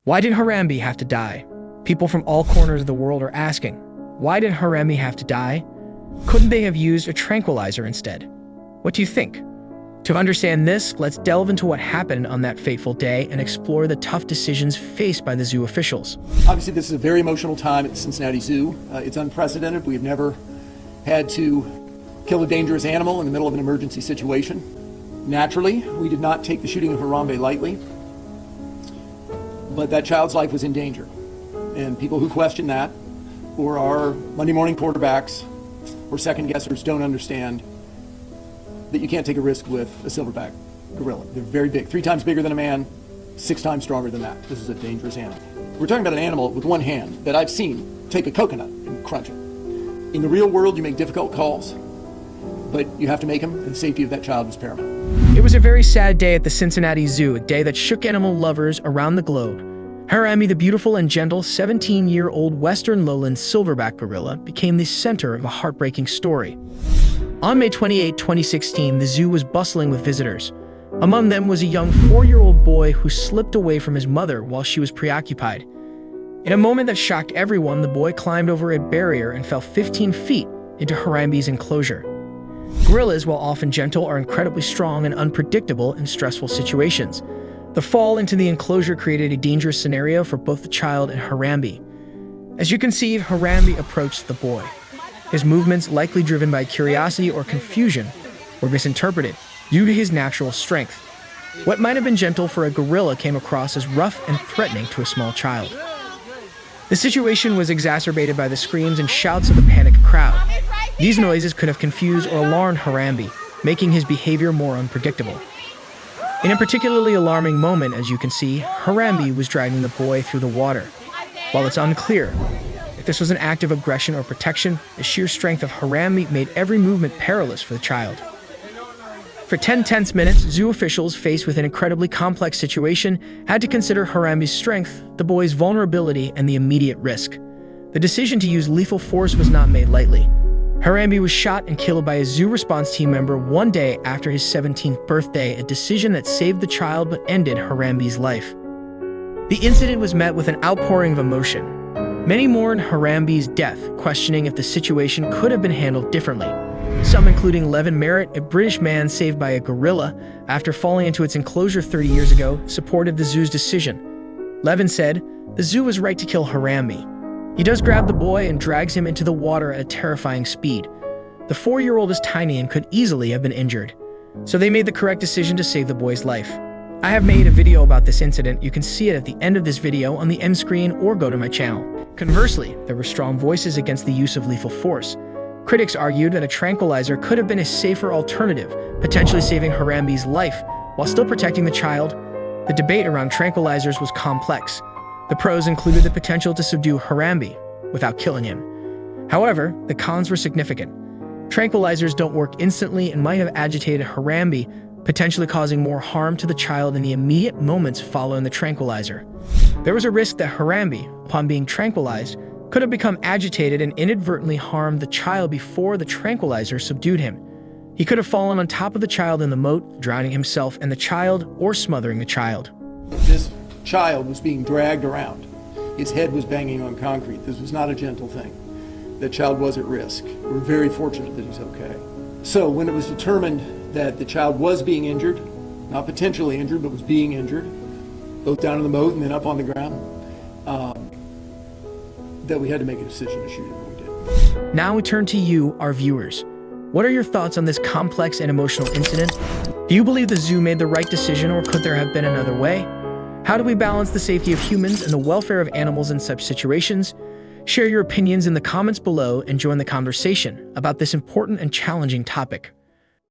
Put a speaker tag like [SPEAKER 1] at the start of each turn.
[SPEAKER 1] Why did Harambe have to die? People from all corners of the world are asking, why did Harambe have to die? Couldn't they have used a tranquilizer instead? What do you think? To understand this, let's delve into what happened on that fateful day and explore the tough decisions faced by the zoo officials.
[SPEAKER 2] Obviously, this is a very emotional time at the Cincinnati Zoo. It's unprecedented. We've never had to kill a dangerous animal in the middle of an emergency situation. Naturally, we did not take the shooting of Harambe lightly, but that child's life was in danger. And people who question that, or are Monday morning quarterbacks, or second guessers, don't understand that you can't take a risk with a silverback gorilla. They're very big, 3 times bigger than a man, 6 times stronger than that. This is a dangerous animal. We're talking about an animal with one hand that I've seen take a coconut and crunch it. In the real world, you make difficult calls, but you have to make them, and the safety of that child was paramount.
[SPEAKER 1] It was a very sad day at the Cincinnati Zoo, a day that shook animal lovers around the globe. Harambe, the beautiful and gentle 17-year-old Western lowland silverback gorilla, became the center of a heartbreaking story. On May 28, 2016, the zoo was bustling with visitors. Among them was a young 4-year-old boy who slipped away from his mother while she was preoccupied. In a moment that shocked everyone, the boy climbed over a barrier and fell 15 feet into Harambe's enclosure. Gorillas, while often gentle, are incredibly strong and unpredictable in stressful situations. The fall into the enclosure created a dangerous scenario for both the child and Harambe. As you can see, Harambe approached the boy. His movements, likely driven by curiosity or confusion, were misinterpreted due to his natural strength. What might have been gentle for a gorilla came across as rough and threatening to a small child. The situation was exacerbated by the screams and shouts of the panicked crowd. These noises could have confused or alarmed Harambe, making his behavior more unpredictable. In a particularly alarming moment, as you can see, Harambe was dragging the boy through the water. While it's unclear if this was an act of aggression or protection, the sheer strength of Harambe made every movement perilous for the child. For 10 tense minutes, zoo officials, faced with an incredibly complex situation, had to consider Harambe's strength, the boy's vulnerability, and the immediate risk. The decision to use lethal force was not made lightly. Harambe was shot and killed by a zoo response team member one day after his 17th birthday, a decision that saved the child but ended Harambe's life. The incident was met with an outpouring of emotion. Many mourned Harambe's death, questioning if the situation could have been handled differently. Some, including Levin Merritt, a British man saved by a gorilla after falling into its enclosure 30 years ago, supported the zoo's decision. Levin said, "The zoo was right to kill Harambe. He does grab the boy and drags him into the water at a terrifying speed. The 4-year-old is tiny and could easily have been injured. So they made the correct decision to save the boy's life." I have made a video about this incident. You can see it at the end of this video on the end screen or go to my channel. Conversely, there were strong voices against the use of lethal force. Critics argued that a tranquilizer could have been a safer alternative, potentially saving Harambe's life while still protecting the child. The debate around tranquilizers was complex. The pros included the potential to subdue Harambe without killing him. However, the cons were significant. Tranquilizers don't work instantly and might have agitated Harambe, potentially causing more harm to the child in the immediate moments following the tranquilizer. There was a risk that Harambe, upon being tranquilized, could have become agitated and inadvertently harmed the child before the tranquilizer subdued him. He could have fallen on top of the child in the moat, drowning himself and the child, or smothering the child.
[SPEAKER 2] This child was being dragged around. His head was banging on concrete. This was not a gentle thing. That child was at risk. We're very fortunate that he's okay. So when it was determined that the child was being injured, not potentially injured, but was being injured, both down in the moat and then up on the ground, that we had to make a decision to shoot him, and we did.
[SPEAKER 1] Now we turn to you, our viewers. What are your thoughts on this complex and emotional incident? Do you believe the zoo made the right decision, or could there have been another way? How do we balance the safety of humans and the welfare of animals in such situations? Share your opinions in the comments below and join the conversation about this important and challenging topic.